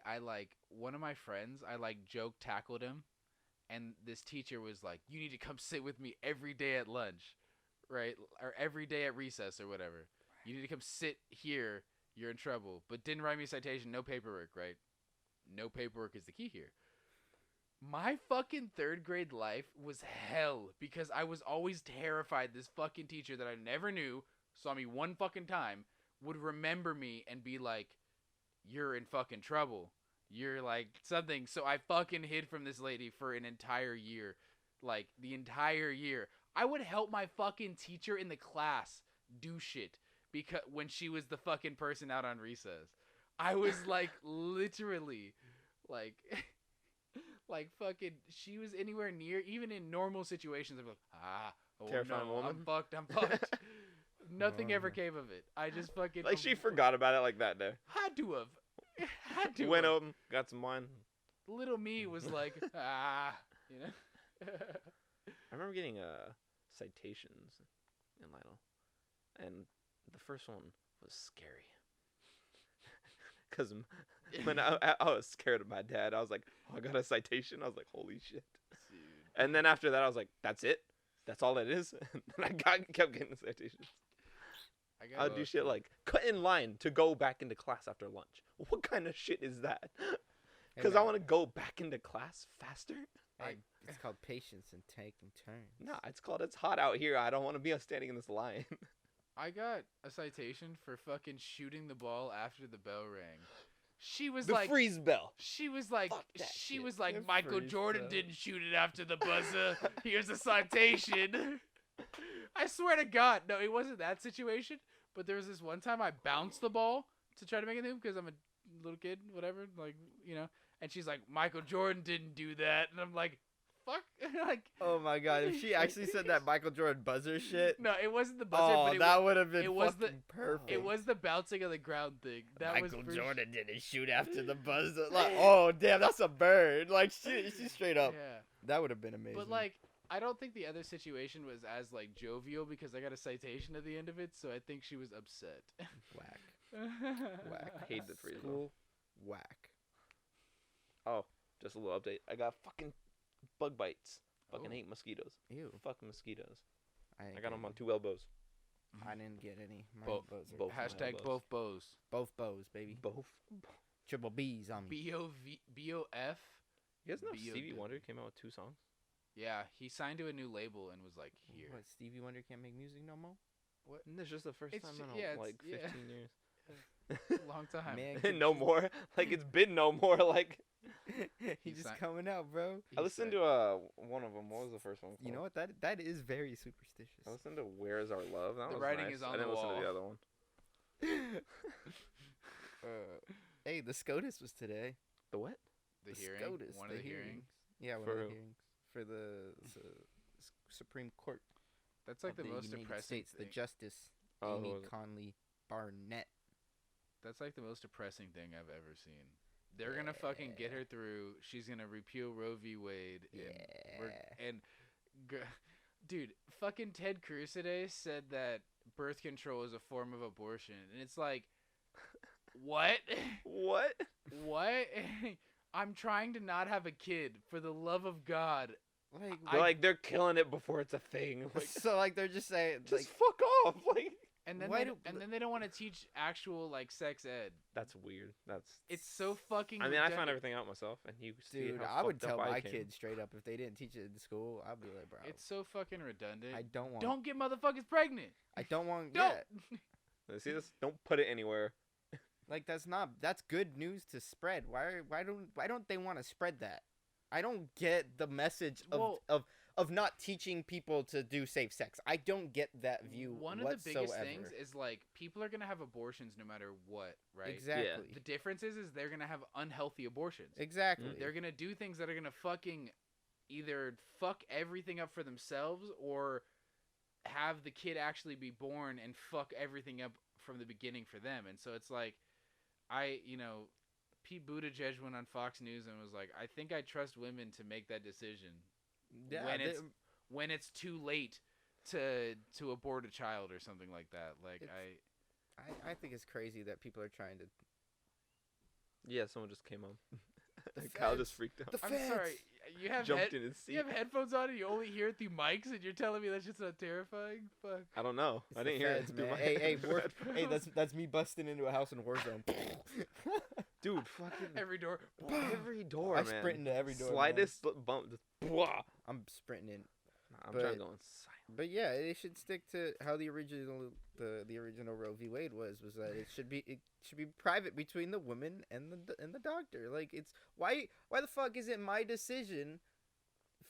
S2: one of my friends, I like joke tackled him, and this teacher was like, "You need to come sit with me every day at lunch, right? Or every day at recess or whatever. You need to come sit here. You're in trouble." But didn't write me a citation, no paperwork, right? No paperwork is the key here. My fucking 3rd grade life was hell because I was always terrified this fucking teacher that I never knew, saw me one fucking time, would remember me and be like, "You're in fucking trouble. You're like something." So I fucking hid from this lady for an entire year. Like the entire year. I would help my fucking teacher in the class do shit because when she was the fucking person out on recess. I was like literally like like fucking she was anywhere near, even in normal situations, I'd be like, oh
S3: Terrifying
S2: no,
S3: woman.
S2: I'm fucked. Nothing
S1: Oh,
S2: ever
S1: no.
S2: came of it. I just fucking
S3: Like she forgot about it like that day.
S2: Had to have. Had to
S3: Went
S2: have.
S3: home, got some wine.
S2: Little me was like, you know.
S3: I remember getting citations in Lytle, and the first one was scary. Cause when I was scared of my dad, I was like, oh, I got a citation. I was like, holy shit.
S2: Dude.
S3: And then after that, I was like, that's it. That's all it is. And I kept getting citations. I would do shit like cut in line to go back into class after lunch. What kind of shit is that? Because I want to go back into class faster.
S1: Hey, it's called patience and taking turns.
S3: Nah, it's hot out here. I don't want to be standing in this line.
S2: I got a citation for fucking shooting the ball after the bell rang. She was
S3: The
S2: like,
S3: freeze bell.
S2: she was like,
S3: Fuck that shit.
S1: The
S2: Michael
S1: freeze
S2: Jordan
S1: bell.
S2: didn't shoot it after the buzzer. Here's a citation. I swear to God, no, it wasn't that situation. But there was this one time I bounced the ball to try to make it hoop because I'm a little kid, whatever, like, you know. And she's like, Michael Jordan didn't do that, and I'm like, fuck, like.
S1: Oh my god! If she actually said that Michael Jordan buzzer shit,
S2: No, it wasn't the buzzer,
S1: oh,
S2: but
S1: that would have been
S2: it was the-
S1: fucking perfect.
S2: it was the bouncing of the ground thing. That
S1: Michael
S2: was for
S1: Jordan didn't shoot after the buzzer. Like, oh damn, that's a bird. Like, she's straight up.
S2: Yeah,
S1: That would have been amazing.
S2: but like, I don't think the other situation was as like jovial because I got a citation at the end of it, so I think she was upset.
S1: whack,
S3: Whack. Hate the freeze bell.
S1: School, whack.
S3: Oh, just a little update. I got fucking bug bites. Fucking
S2: Oh.
S3: hate mosquitoes.
S1: Ew.
S3: Fucking mosquitoes.
S1: ain't
S3: I got them
S1: get
S3: on 2 elbows.
S1: I didn't get any. My
S2: Both.
S1: bows are
S3: Both.
S2: Hashtag
S3: elbows.
S2: both bows.
S1: both bows, baby.
S3: Both.
S1: Triple B's on me.
S2: BOF.
S3: You guys know
S2: B.O.W.
S3: Stevie Wonder came out with 2 songs?
S2: Yeah, he signed to a new label and was like, here.
S1: What? Stevie Wonder can't make music no more.
S3: And this is just the first
S2: It's
S3: time
S2: ju-
S3: in
S2: yeah, it's-
S3: like 15
S2: yeah.
S3: years.
S2: Long time.
S1: Man,
S3: No more. Like it's been no more. Like
S1: He's
S2: He
S1: just
S2: signed-
S1: coming out, bro.
S3: I listened to one of them. What was the first one?
S1: You know
S3: called?
S1: what? That is very superstitious.
S3: I listened to "Where Is Our Love." That
S2: The
S3: was
S2: writing
S3: nice.
S2: is on
S3: I didn't
S2: the
S3: listen to
S2: wall.
S3: the other one.
S1: Hey, the SCOTUS was today.
S3: The what?
S2: The hearing.
S1: SCOTUS,
S2: One of the hearings.
S1: Yeah, one
S3: For
S1: of the
S3: who?
S1: hearings for the Supreme Court.
S2: That's like
S1: of
S2: the most
S1: United
S2: depressing
S1: States,
S2: thing.
S1: the Justice
S3: Oh,
S1: Amy
S3: who was it?
S1: Conley Barnett.
S2: That's like the most depressing thing I've ever seen. They're gonna fucking get her through. She's gonna repeal Roe v. Wade. And dude, fucking Ted Cruz today said that birth control is a form of abortion, and it's like, what?
S3: What?
S2: What? I'm trying to not have a kid, for the love of God.
S1: Like,
S3: They're killing it before it's a thing. Like,
S1: so like they're just saying
S3: just
S1: like
S3: fuck off. Like
S2: And then
S1: Why
S2: they,
S1: do-
S2: and then they don't want to teach actual like sex ed.
S3: that's weird.
S2: It's so fucking.
S3: I mean, I found
S2: redundant.
S3: everything out myself, and you see
S1: dude,
S3: how
S1: I would
S3: fucked
S1: tell
S3: up I
S1: my
S3: came.
S1: kids straight up if they didn't teach it in school, I'd be like, bro,
S2: It's so fucking redundant.
S1: I don't want
S2: Don't get motherfuckers pregnant.
S1: I don't want
S2: Don't.
S1: yeah.
S3: See this? Don't put it anywhere.
S1: Like that's good news to spread. Why don't they want to spread that? I don't get the message
S2: Well-
S1: of not teaching people to do safe sex. I don't get that view
S2: One of
S1: whatsoever.
S2: the biggest things is like people are gonna have abortions no matter what, right?
S1: Exactly.
S2: The difference is they're gonna have unhealthy abortions.
S1: Exactly.
S2: They're gonna do things that are gonna fucking either fuck everything up for themselves or have the kid actually be born and fuck everything up from the beginning for them. And so it's like, Pete Buttigieg went on Fox News and was like, I think I trust women to make that decision
S1: Yeah,
S2: when it's too late to abort a child or something like that. Like
S1: It's- I think it's crazy that people are trying to.
S3: Yeah, someone just came on.
S1: The
S3: Kyle
S1: feds.
S3: just freaked out.
S1: The
S2: I'm
S1: feds.
S2: sorry, you have
S3: Jumped in his seat.
S2: you have headphones on and you only hear it through mics and you're telling me that's just not terrifying? Fuck.
S3: I don't know.
S1: It's
S3: I
S1: the
S3: didn't hear
S1: feds,
S3: it through
S1: man.
S3: my
S1: Hey, war-
S3: headphones.
S1: hey, that's me busting into a house in Warzone.
S3: Dude, fucking
S2: Every door.
S3: every door,
S1: I
S3: man.
S1: sprint into every door, man.
S3: Slightest bump, just blah.
S1: I'm sprinting in.
S3: I'm
S1: But-
S3: trying to go silent.
S1: But yeah, it should stick to how the original Roe v. Wade was that it should be private between the woman and the doctor. Like it's why the fuck is it my decision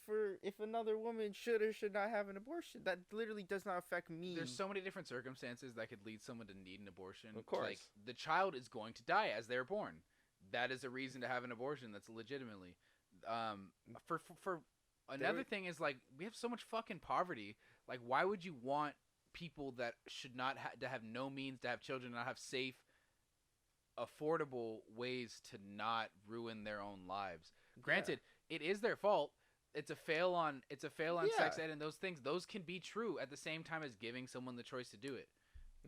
S1: for if another woman should or should not have an abortion? That literally does not affect me.
S2: There's so many different circumstances that could lead someone to need an abortion.
S3: Of course.
S2: Like the child is going to die as they're born. That is a reason to have an abortion. That's legitimately. For another thing is like we have so much fucking poverty. Like why would you want people that should not to have no means to have children, not have safe, affordable ways to not ruin their own lives. Granted, it is their fault. It's a fail on sex ed and those things. Those can be true at the same time as giving someone the choice to do it.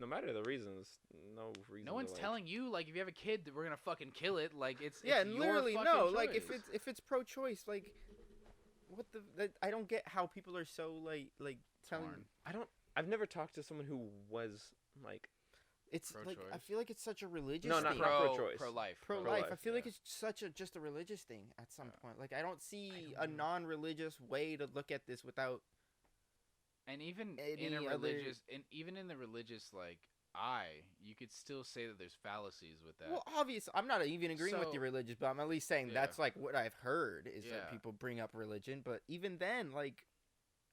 S3: No matter the reasons, no reason.
S2: No one's telling you like if you have a kid that we're gonna fucking kill it. Like it's
S1: and
S2: your
S1: literally
S2: fucking
S1: no.
S2: choice.
S1: Like if it's pro-choice, like what I don't get how people are so like telling.
S3: I've never talked to someone who was like.
S1: It's
S2: pro-choice.
S1: like I feel like it's such a religious
S3: No,
S1: thing.
S3: not pro-choice.
S2: Pro-life.
S1: Pro-life. I feel like
S2: yeah.
S1: it's such a religious thing at some point. Like I don't see
S3: I
S1: a
S3: don't know.
S1: non-religious way to look at this without.
S2: And even
S1: Any
S2: in a
S1: other-
S2: religious, and even in the religious like you could still say that there's fallacies with that.
S1: Well, obviously, I'm not even agreeing with
S2: So-
S1: the religious, but I'm at least saying
S2: Yeah.
S1: that's like what I've heard is
S2: Yeah.
S1: that people bring up religion. But even then, like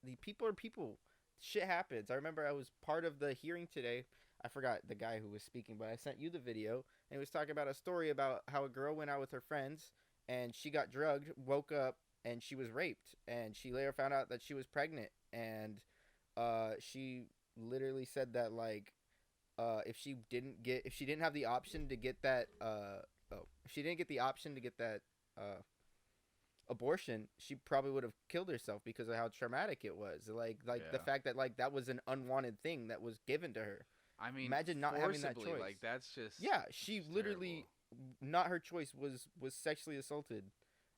S1: the people are people. Shit happens. I remember I was part of the hearing today. I forgot the guy who was speaking, but I sent you the video, and he was talking about a story about how a girl went out with her friends, and she got drugged, woke up, and she was raped, and she later found out that she was pregnant, and she literally said that like if she didn't have the option to get that if she didn't get the option to get that abortion, she probably would have killed herself because of how traumatic it was. Like the
S2: Yeah.
S1: fact that like that was an unwanted thing that was given to her.
S2: I mean,
S1: Imagine not having that
S2: forcibly,
S1: choice.
S2: Like that's just
S1: Yeah, she
S2: it's
S1: literally not her choice was sexually assaulted,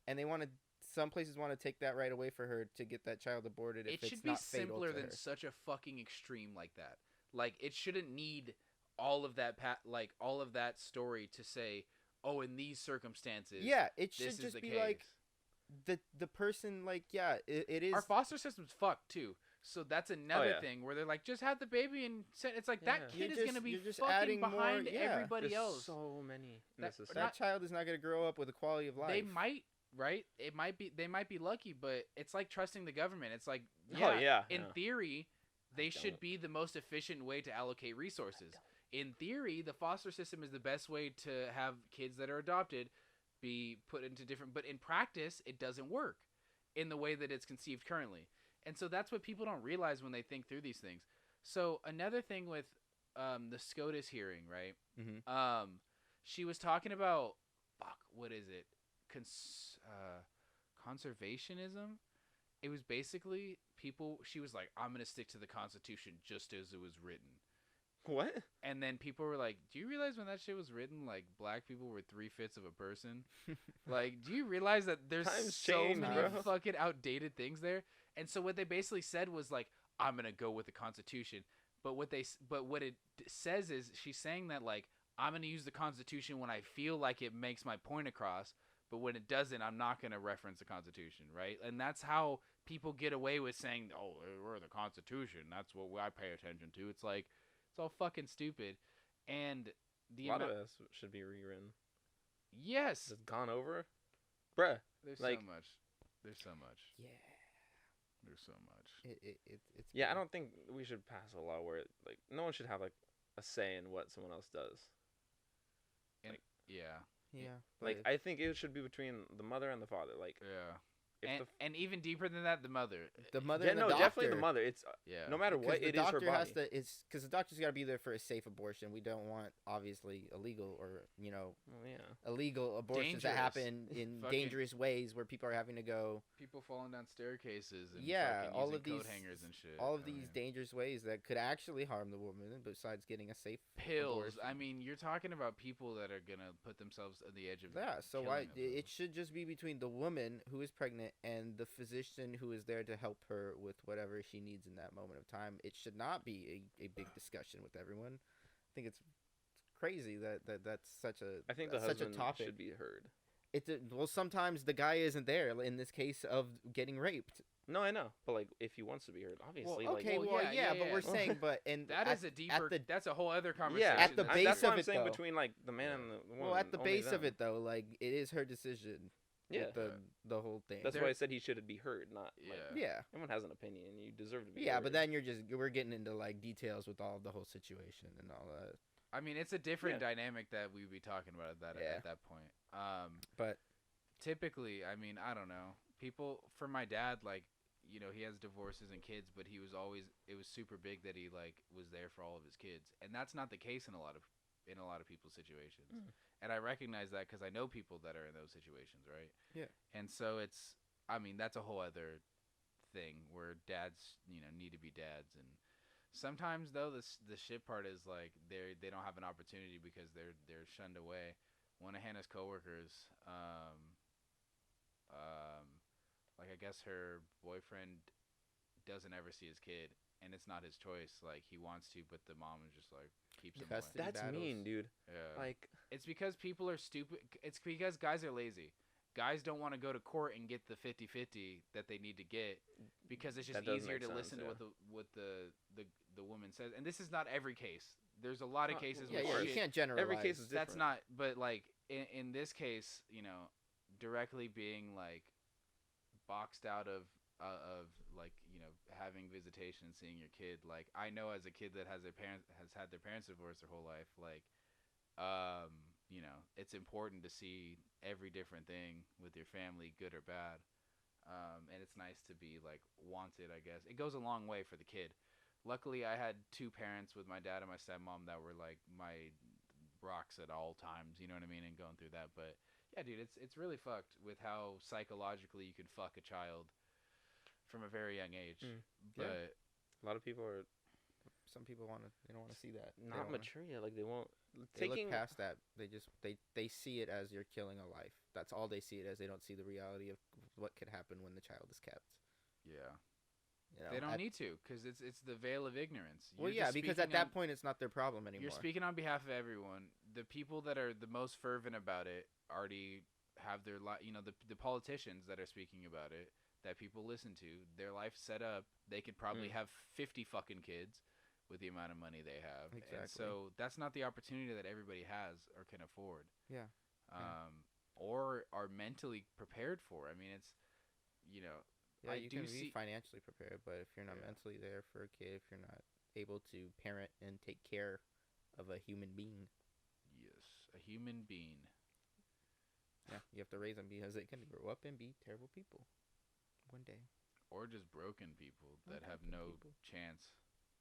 S1: and they wanted some places want to take that right away for her to get that child aborted if
S2: it
S1: it's
S2: should be
S1: not fatal
S2: simpler
S1: to
S2: than
S1: her.
S2: such a fucking extreme like that. Like it shouldn't need all of that all of that story to say, oh, in these circumstances,
S1: Yeah, it
S2: this
S1: should
S2: is
S1: just
S2: the
S1: be
S2: case.
S1: like the person like it is.
S2: Our foster system's fucked too. So that's another
S3: yeah.
S2: thing where they're like, just have the baby and it's like that
S3: Yeah.
S2: kid
S1: You're
S2: is gonna be
S1: you're just
S2: fucking
S1: adding more-
S2: behind
S1: yeah.
S2: everybody
S3: There's
S2: else.
S3: so many.
S2: That-
S3: necessary.
S1: that
S2: not-
S1: child is not going to grow up with a quality of life.
S2: They might, right? It might be they might be lucky, but it's like trusting the government. It's like
S3: Oh, yeah,
S2: in
S3: yeah.
S2: theory, they
S3: I
S2: should
S3: don't.
S2: be the most efficient way to allocate resources. In theory, the foster system is the best way to have kids that are adopted be put into different, but in practice, it doesn't work in the way that it's conceived currently. And so that's what people don't realize when they think through these things. So another thing with the SCOTUS hearing, right?
S1: Mhm.
S2: She was talking about what is it? Conservationism. It was basically people. She was like, "I'm gonna stick to the Constitution just as it was written."
S3: What?
S2: And then people were like, "Do you realize when that shit was written, like black people were 3/5 of a person? Like, do you realize that there's
S3: Times
S2: so
S3: change,
S2: many
S3: bro.
S2: fucking outdated things there?" And so what they basically said was like, "I'm gonna go with the Constitution," but what it says is she's saying that like I'm gonna use the Constitution when I feel like it makes my point across, but when it doesn't, I'm not gonna reference the Constitution, right? And that's how people get away with saying, "Oh, we're the Constitution. That's what I pay attention to." It's like it's all fucking stupid, and
S3: A lot of this should be rewritten.
S2: yes,
S3: Just gone over, bruh.
S2: there's
S3: like-
S2: so much. There's so much.
S1: Yeah.
S2: There's so much.
S1: It's
S3: Yeah, I don't think we should pass a law where like no one should have like a say in what someone else does.
S2: Yeah.
S1: Yeah.
S3: Like
S1: but
S3: I think it should be between the mother and the father. Like
S2: Yeah.
S3: if
S2: And even deeper than that, the mother.
S1: the mother
S3: yeah,
S1: and the
S3: no,
S1: doctor,
S3: definitely the mother. It's
S2: Yeah.
S3: no matter what
S1: the
S3: it is her
S1: doctor has
S3: body.
S1: to. It's because the doctor's got to be there for a safe abortion. We don't want obviously illegal or
S3: Well, yeah.
S1: illegal abortions that
S2: Dangerous.
S1: happen in
S2: Fucking-
S1: dangerous ways where people are having to go.
S2: People falling down staircases and
S1: Yeah,
S2: fucking
S1: all
S2: using
S1: of these
S2: coat hangers and shit.
S1: All of
S2: I
S1: these
S2: mean,
S1: dangerous ways that could actually harm the woman, besides getting a safe
S2: pills.
S1: abortion.
S2: I mean, you're talking about people that are gonna put themselves on the edge of
S1: Yeah, so
S2: killing of
S1: it should just be between the woman who is pregnant and the physician who is there to help her with whatever she needs in that moment of time. It should not be a big discussion with everyone. I think it's crazy that's such a
S3: I think the
S1: such a
S3: husband
S1: topic.
S3: should be heard.
S1: Well, sometimes the guy isn't there. In this case of getting raped.
S3: No, I know, but like if he wants to be heard, obviously.
S1: Okay,
S2: Well,
S1: well,
S2: yeah,
S1: but
S2: yeah.
S1: we're saying, but and
S2: That
S1: at,
S2: is a deeper.
S1: the
S2: That's a whole other
S3: like,
S2: conversation.
S3: yeah,
S1: At the
S2: That's
S1: base
S3: that's
S1: of
S3: what I'm
S1: it,
S3: saying
S1: though.
S3: between like the man and the woman.
S1: well, at the
S3: only
S1: base of
S3: them.
S1: it though, like it is her decision.
S3: Yeah,
S1: with the whole thing.
S3: that's
S2: There-
S3: why I said he should be heard, not
S2: Yeah.
S3: like
S1: Yeah.
S3: everyone has an opinion. You deserve to be.
S1: Yeah,
S3: heard.
S1: but then we're getting into like details with all the whole situation and all that.
S2: I mean, it's a different
S3: Yeah.
S2: dynamic that we'd be talking about at
S1: Yeah.
S2: that point.
S1: But
S2: Typically, I mean, I don't know. People, for my dad, like he has divorces and kids, but it was super big that he like was there for all of his kids, and that's not the case in a lot of people's situations. And I recognize that because I know people that are in those situations, right?
S1: Yeah.
S2: And so that's a whole other thing where dads need to be dads, and sometimes though the shit part is like they don't have an opportunity because they're shunned away. One of Hannah's coworkers, like I guess her boyfriend doesn't ever see his kid, and it's not his choice. Like he wants to, but the mom is just like keeps him away.
S1: Custody
S3: That's
S1: battles.
S3: mean, dude.
S2: Yeah.
S3: Like,
S2: It's because people are stupid. It's because guys are lazy. Guys don't want to go to court and get the 50-50 that they need to get because it's just
S3: That does
S2: easier
S3: make
S2: to
S3: sense,
S2: listen to
S3: yeah.
S2: what the woman says. And this is not every case. There's a lot of cases
S1: Yeah,
S2: where
S1: you
S2: shit-
S1: can't generalize.
S3: every case is different.
S2: that's not. But like in this case, directly being like boxed out of like having visitation and seeing your kid. Like I know as a kid that has had their parents divorced their whole life, like it's important to see every different thing with your family, good or bad. And it's nice to be like wanted, I guess. It goes a long way for the kid. Luckily I had two parents with my dad and my stepmom that were like my rocks at all times, you know what I mean, and going through that. But yeah, dude, it's really fucked with how psychologically you can fuck a child from a very young age. But
S3: a lot of people are
S1: Some people they don't want to see that. They
S3: not
S1: don't wanna-
S3: mature yet. Like they won't.
S1: They look past that. They see it as you're killing a life. That's all they see it as. They don't see the reality of what could happen when the child is kept.
S2: yeah,
S1: You know,
S2: they don't need to because it's the veil of ignorance.
S1: Well,
S2: You're
S1: yeah,
S2: just
S1: because
S2: speaking
S1: at that
S2: on-
S1: point it's not their problem anymore.
S2: You're speaking on behalf of everyone. The people that are the most fervent about it already have their the politicians that are speaking about it that people listen to, their life set up. They could probably have 50 fucking kids with the amount of money they have.
S1: Exactly.
S2: And so that's not the opportunity that everybody has or can afford.
S1: Yeah.
S2: Or are mentally prepared for. I mean, it's
S1: Yeah,
S2: I
S1: you
S2: do
S1: can
S2: see-
S1: be financially prepared, but if you're not
S2: Yeah.
S1: mentally there for a kid, if you're not able to parent and take care of a human being,
S2: yes, a human being.
S1: yeah, you have to raise them because they can grow up and be terrible people one day.
S2: Or just broken people
S1: Or
S2: that have
S1: broken
S2: no
S1: people.
S2: chance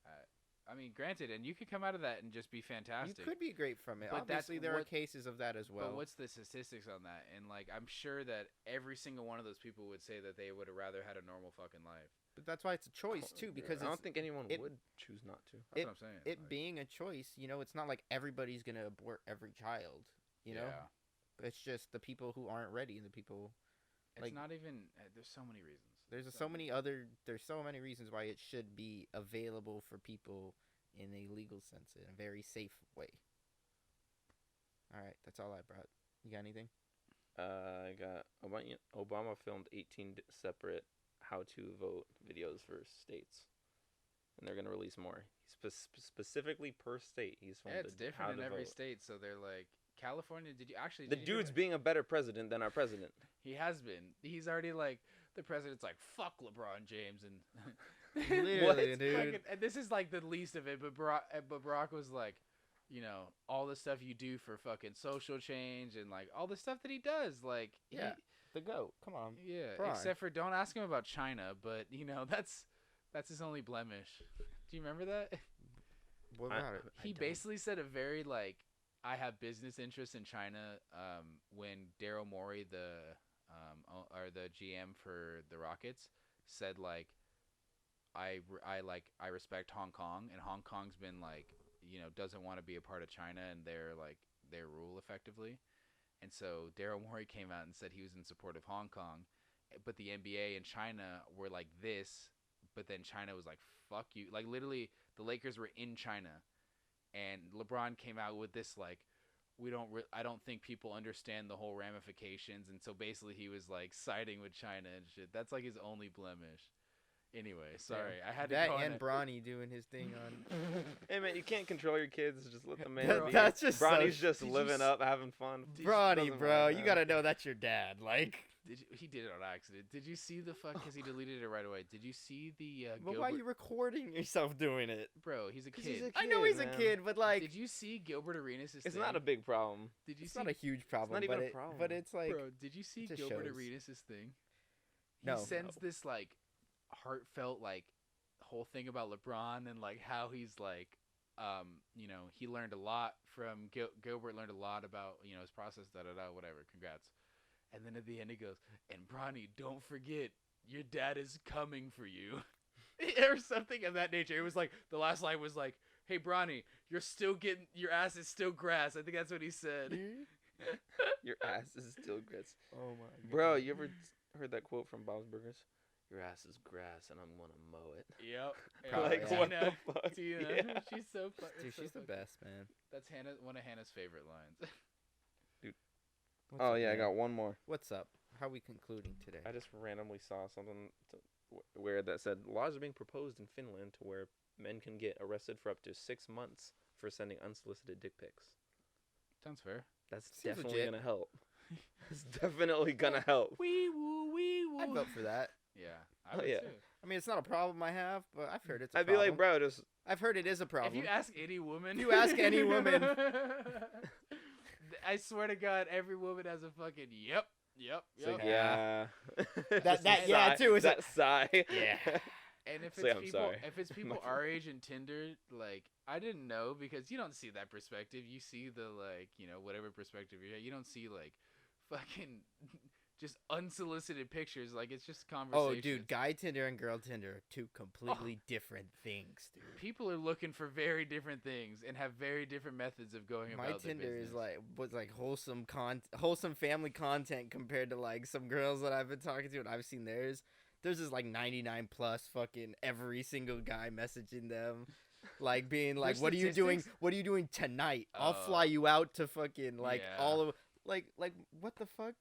S2: at. I mean, granted, and you could come out of that and just be fantastic.
S1: You could be great from it.
S2: But that's
S1: Obviously, there are
S2: what-
S1: cases of that as well.
S2: But what's the statistics on that? And like, I'm sure that every single one of those people would say that they would have rather had a normal fucking life.
S1: But that's why it's a choice too, because
S3: I don't
S1: it's,
S3: think anyone
S1: it-
S3: would choose not to.
S2: That's what I'm saying.
S1: it
S2: like,
S1: being a choice. It's not like everybody's gonna abort every child.
S2: yeah.
S1: It's just the people who aren't ready and the people.
S2: It's
S1: like-
S2: not even. There's so many reasons.
S1: There's so many reasons why it should be available for people in a legal sense, in a very safe way. All right, that's all I brought. You got anything?
S3: I got Obama filmed 18 separate how to vote videos for states, and they're gonna release more. Specifically per state, he's filmed.
S2: Yeah, it's
S3: how
S2: different in
S3: to
S2: every
S3: vote.
S2: state. So they're like, California. Did you actually?
S3: The
S2: did you hear
S3: dude's
S2: about-
S3: being a better president than our president.
S2: He has been. He's already like the president's like fuck LeBron James and.
S1: Literally, dude.
S2: Fucking- and this is like the least of it, but Barack was like, all the stuff you do for fucking social change and like all the stuff that he does, like
S1: Yeah. The goat. Come on.
S2: yeah.
S1: Prime.
S2: Except for don't ask him about China, but that's his only blemish. Do you remember that?
S1: What
S3: I-
S1: about it?
S2: He basically said a very like, I have business interests in China. When Daryl Morey, or the GM for the Rockets, said like, I respect Hong Kong, and Hong Kong's been like, doesn't want to be a part of China and their rule effectively, and so Daryl Morey came out and said he was in support of Hong Kong, but the NBA and China were like this, but then China was like fuck you, like literally the Lakers were in China. And LeBron came out with this like, I don't think people understand the whole ramifications, and so basically he was like siding with China and shit. That's like his only blemish. Anyway, sorry, I had to
S1: That
S2: go on
S1: and
S2: a-
S1: Bronny doing his thing on.
S3: Hey man, you can't control your kids. Just let them
S1: That-
S3: be.
S1: that's just
S3: Bronny's
S1: so-
S3: just
S2: Did you
S3: living
S2: s-
S3: up, having fun.
S1: Bronny,
S3: Doesn't
S1: bro,
S3: matter,
S1: you
S3: man.
S1: gotta know that's your dad. Like,
S2: he did it on accident. Did you see the fuck? Because he deleted it right away. Did you see the
S1: but why are
S2: Gilbert?
S1: you recording yourself doing it?
S2: Bro, he's a
S3: 'Cause
S2: kid.
S3: he's a
S1: I know he's a
S3: man.
S1: kid, but like,
S2: Did you see Gilbert Arenas'
S3: It's not a big problem.
S2: Did you
S1: it's
S2: see?
S1: not a huge problem.
S3: not even
S1: but
S3: a
S1: it-
S3: problem.
S1: But it's like,
S2: Bro, did you see
S1: it just
S2: Gilbert
S1: shows.
S2: Arenas' thing? He
S1: No.
S2: sends this like heartfelt like whole thing about LeBron and like how he's like, you know, he learned a lot from Gilbert learned a lot about, you know, his process, whatever. Congrats. And then at the end he goes, and Bronny, don't forget, your dad is coming for you, or something of that nature. It was like the last line was like, hey Bronny, you're still getting your ass is still grass. I think that's what he said.
S3: Your ass is still grass.
S1: Oh my god.
S3: Bro, you ever heard that quote from Bob's Burgers? Your ass is grass, and I'm gonna mow it.
S2: Yep.
S1: Probably,
S3: Like
S1: yeah.
S3: what the fuck?
S2: Tina,
S3: Yeah.
S2: she's so fun.
S1: Dude, she's the best, man.
S2: That's one of Hannah's favorite lines.
S1: What's
S3: Oh
S1: up,
S3: yeah, I
S1: man?
S3: got one more.
S1: What's up? How are we concluding today?
S3: I just randomly saw something where that said laws are being proposed in Finland to where men can get arrested for up to 6 months for sending unsolicited dick pics.
S2: Sounds fair.
S3: That's
S1: Seems
S3: definitely
S1: legit.
S3: gonna help. It's definitely gonna help.
S2: Wee woo, wee woo.
S1: I'd vote for that.
S2: Yeah,
S3: Oh,
S2: I would
S3: yeah.
S2: too.
S1: I mean, it's not a problem I have, but I've heard it's a
S3: I'd be
S1: problem.
S3: like, bro, just
S1: I've heard it is a problem.
S2: If you ask any woman,
S1: If you ask any woman-
S2: I swear to God, every woman has a fucking yep.
S3: it's like,
S1: Yeah.
S3: yeah.
S1: That-
S3: Just a
S1: yeah,
S3: sigh-
S1: too, is
S3: that sigh.
S1: Yeah.
S2: And if
S3: Say,
S2: it's
S3: "I'm
S2: people,
S3: sorry."
S2: if it's people our age and Tinder, like I didn't know because you don't see that perspective. You see the like, you know, whatever perspective you're at. You don't see like, fucking, just unsolicited pictures. Like it's just conversation.
S1: Oh, dude, guy Tinder and girl Tinder are two completely different things, dude.
S2: People are looking for very different things and have very different methods of going
S1: My
S2: about their
S1: Tinder is
S2: business.
S1: like wholesome family content compared to like some girls that I've been talking to and I've seen theirs. Theirs is like 99 plus fucking every single guy messaging them, like being like,
S2: Their
S1: "What are you doing?
S2: statistics?
S1: What are you doing tonight? I'll
S2: Oh.
S1: fly you out to fucking like
S2: Yeah.
S1: all of like what the fuck."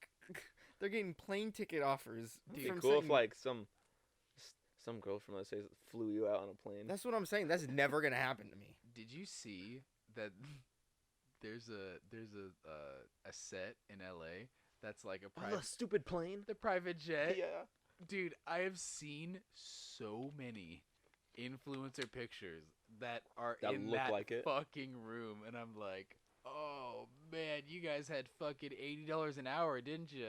S1: They're getting plane ticket offers.
S3: It'd be
S1: from
S3: cool if
S1: certain-
S3: like some girl from let's say flew you out on a plane.
S1: That's what I'm saying. That's never gonna happen to me.
S2: Did you see that there's a set in LA that's like a
S3: Oh, the
S2: private
S3: stupid plane.
S2: the private jet?
S3: Yeah.
S2: Dude, I have seen so many influencer pictures that are
S3: That
S2: in
S3: look
S2: that
S3: like it.
S2: fucking room, and I'm like, oh man, you guys had fucking $80 an hour, didn't you?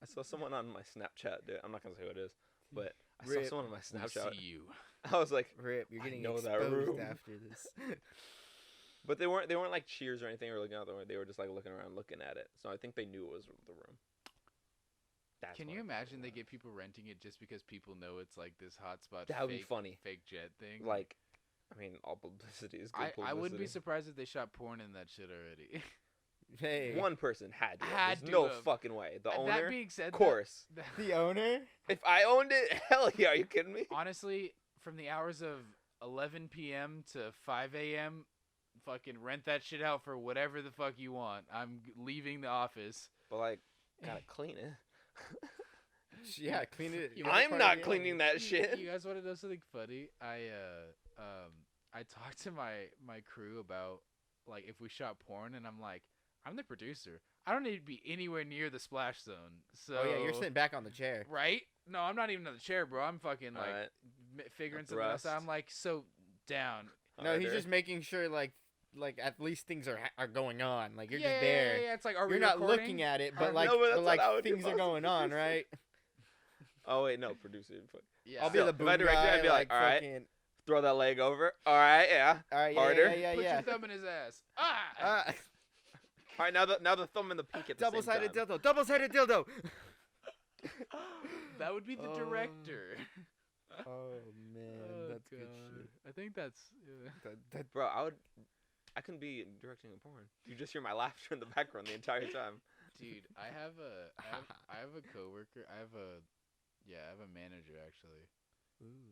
S3: I saw someone on my Snapchat. Dude, I'm not gonna say who it is, but I
S1: Rip.
S3: saw someone on my
S2: We
S3: Snapchat.
S2: see you.
S3: I was like,
S1: Rip, you're
S3: I
S1: getting
S3: know that
S1: exposed
S3: room.
S1: after this.
S3: but they weren't like cheers or anything or looking out the window. They were just like looking around, looking at it. So I think they knew it was the room. That's
S2: Can
S3: what
S2: you
S3: I'm
S2: imagine they
S3: thinking
S2: get people renting it just because people know it's like this hotspot?
S3: That would be
S2: fake,
S3: funny.
S2: Fake jet thing.
S3: of. Like, I mean, all publicity is good publicity.
S2: I wouldn't be surprised if they shot porn in that shit already.
S1: Hey,
S3: One person had to.
S2: Had
S3: There's
S2: to
S3: no
S2: have.
S3: fucking way. The
S2: That
S3: owner,
S2: being said,
S3: of course.
S1: the owner.
S3: If I owned it, hell yeah, are you kidding me?
S2: Honestly, from the hours of 11 p.m. to 5 a.m., fucking rent that shit out for whatever the fuck you want. I'm leaving the office.
S3: But like, gotta clean it.
S1: Yeah, clean it.
S2: You
S1: make it
S3: I'm
S1: part of
S3: not
S1: the
S3: cleaning
S1: owner.
S3: that shit.
S2: You guys want to know something funny? I talked to my crew about like if we shot porn, and I'm like, I'm the producer. I don't need to be anywhere near the splash zone. So
S1: Oh yeah, you're sitting back on the chair.
S2: right? No, I'm not even on the chair, bro. I'm fucking like
S3: Alright.
S2: figuring
S3: A
S2: something else out.
S3: thrust.
S2: I'm like, so down.
S1: No, he's
S3: Harder.
S1: just making sure like at least things are going on. Like you're
S2: yeah,
S1: just there.
S2: Yeah, it's like, are we
S1: You're not
S2: recording?
S1: looking at it,
S2: Are
S1: but
S2: we-
S1: like,
S3: No, but that's
S1: but, like
S3: what I would do if
S1: things
S3: I
S1: are
S3: was a
S1: going on,
S3: producer.
S1: right?
S3: Oh wait, no, producer.
S2: Yeah.
S1: I'll be
S3: Still,
S1: the
S3: if I
S1: boom
S3: directed,
S1: guy.
S3: I'd be like,
S1: like,
S3: alright.
S1: fucking,
S3: Throw that leg over. All right, yeah.
S1: all right, yeah,
S3: Harder.
S1: yeah,
S2: Put
S1: yeah.
S2: your thumb in his ass. Ah!
S3: All right, now the thumb and the peak at the same
S1: Double-sided
S3: time.
S1: dildo. Double-sided dildo.
S2: That would be the
S1: Oh.
S2: director.
S1: Oh man,
S2: Oh,
S1: that's good
S2: God.
S1: shit.
S2: I think that's.
S1: That
S3: Bro, I couldn't be directing a porn. You just hear my laughter in the background the entire time.
S2: Dude, I have a coworker. I have a manager actually.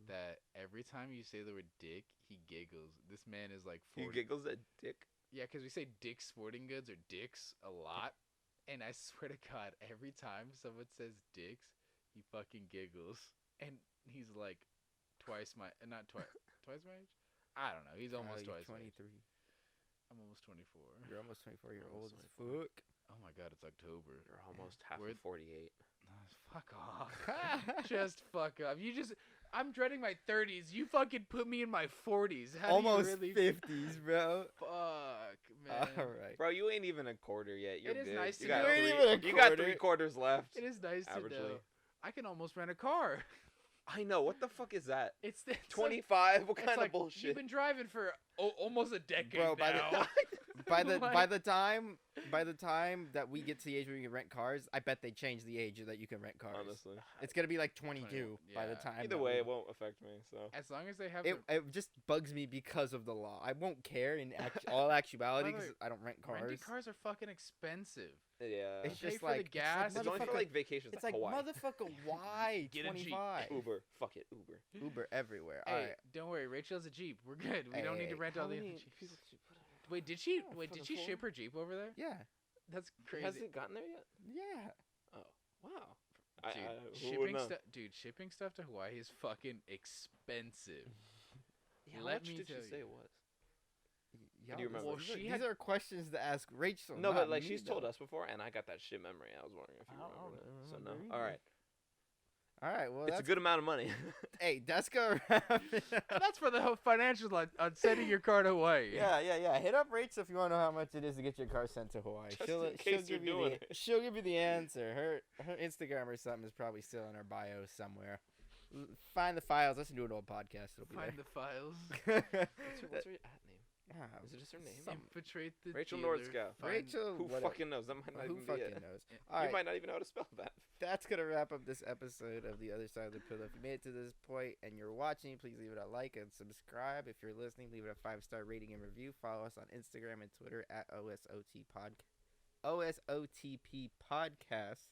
S2: That every time you say the word dick, he giggles. This man is like
S3: He
S2: 40.
S3: giggles at dick.
S2: Yeah, because we say Dick Sporting Goods or Dicks a lot. And I swear to God, every time someone says Dicks, he fucking giggles. And he's like twice my, not twice, twice my age? I don't know. He's almost twice my age.
S1: 23.
S2: I'm almost 24.
S1: You're almost 24. You're old
S3: Almost
S1: as fuck.
S2: Oh my God, it's October.
S3: You're almost half
S2: We're-
S3: of 48.
S2: Fuck off. Just fuck off. I'm dreading my 30s. You fucking put me in my 40s. How
S1: Almost
S2: do you really
S1: 50s, bro.
S2: Fuck, man.
S1: All right.
S3: Bro, you ain't even a quarter yet. You're
S2: It is
S3: good.
S2: nice
S3: you
S2: to
S3: got
S2: know. You
S1: ain't
S3: three,
S1: even a
S3: you got
S1: quarter.
S3: 3 quarters left.
S2: It is nice to
S3: Averagely.
S2: know. I can almost rent a car.
S3: I know. What the fuck is that?
S2: It's
S3: 25? What
S2: It's
S3: kind
S2: like,
S3: of bullshit?
S2: You've been driving for almost a decade
S1: Bro, by
S2: now.
S1: by the
S2: Like-
S1: by the time that we get to the age where you can rent cars, I bet they change the age that you can rent cars.
S3: Honestly.
S1: It's gonna be like 22
S2: 21,
S1: by the
S2: yeah.
S1: time.
S3: Either
S1: that
S3: way,
S1: we-
S3: it won't affect me. So.
S2: As long as they have
S1: it just bugs me because of the law. I won't care in all actuality
S2: By the way,
S1: because I don't rent cars.
S2: rented cars are fucking expensive.
S3: Yeah.
S1: It's
S2: Pay
S1: just
S2: for the
S1: like
S2: gas,
S3: It's only for
S1: motherfucker-
S3: like vacations
S1: It's
S3: like
S1: like
S3: Hawaii.
S1: motherfucker, why
S2: Get a Jeep.
S1: 25?
S3: Uber. Fuck it. Uber.
S1: Uber everywhere.
S2: Hey,
S1: All right.
S2: don't worry, Rachel's a Jeep. We're good. We don't need to
S1: Hey,
S2: rent
S3: How
S2: all the
S3: many
S2: other Jeeps.
S3: people did you put in?
S2: Wait, did she?
S3: Oh,
S2: Wait, did
S3: fucking
S2: she
S3: four?
S2: ship her Jeep over there?
S1: Yeah.
S2: That's crazy.
S3: Has it gotten there yet?
S1: Yeah.
S3: Oh. Wow.
S2: Dude,
S3: who would
S2: shipping
S3: know?
S2: stuff. Dude, shipping stuff to Hawaii is fucking expensive.
S3: Yeah, how
S2: Let
S3: much
S2: me
S3: did she
S2: tell
S3: say
S2: you.
S3: it was?
S1: Y'all,
S3: do you remember?
S2: Well,
S1: these are-
S2: she
S1: these
S2: had-
S1: are questions to ask Rachel.
S3: No,
S1: not
S3: but like
S1: me,
S3: she's told
S1: though.
S3: us before, and I got that shit memory. I was wondering if you
S1: I don't
S3: remember that. So
S1: remember
S3: no. All
S1: either.
S3: right.
S1: All right. Well,
S3: It's a
S1: that's
S3: good amount of money.
S1: Hey, that's gonna wrap it up.
S2: That's for the whole financials on sending your car to Hawaii.
S1: Yeah. Hit up Rachel if you want to know how much it is to get your car sent to Hawaii.
S3: Just
S1: she'll
S3: in case you're
S1: give you
S3: doing
S1: the,
S3: it.
S1: she'll give you the answer. Her Instagram or something is probably still in her bio somewhere. Find the files. Listen to an old podcast. It'll be
S2: Find the files.
S1: there.
S3: What's her at name?
S1: Ah,
S3: Is it just her name?
S2: Infiltrate the
S3: Rachel
S2: dealer,
S3: Nordskow.
S2: find-
S1: Rachel.
S3: Who
S1: whatever.
S3: fucking knows? That might not
S1: Who
S3: even
S1: fucking
S3: be it.
S1: knows?
S2: Yeah.
S1: All
S3: You
S1: right.
S3: might not even know how to spell that.
S1: That's gonna wrap up this episode of The Other Side of the Pillow. If you made it to this point and you're watching, please leave it a like and subscribe. If you're listening, leave it a 5-star rating and review. Follow us on Instagram and Twitter at OSOTP Podcast.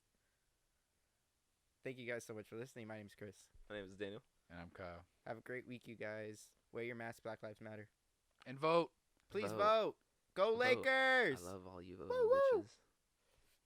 S1: Thank you guys so much for listening. My name's Chris.
S3: My name is Daniel.
S2: And I'm Kyle.
S1: Have a great week, you guys. Wear your mask. Black Lives Matter.
S2: And vote.
S1: Please
S3: Vote.
S1: vote. Go
S3: Vote.
S1: Lakers!
S3: I love all you
S1: Woo, woo.
S3: bitches.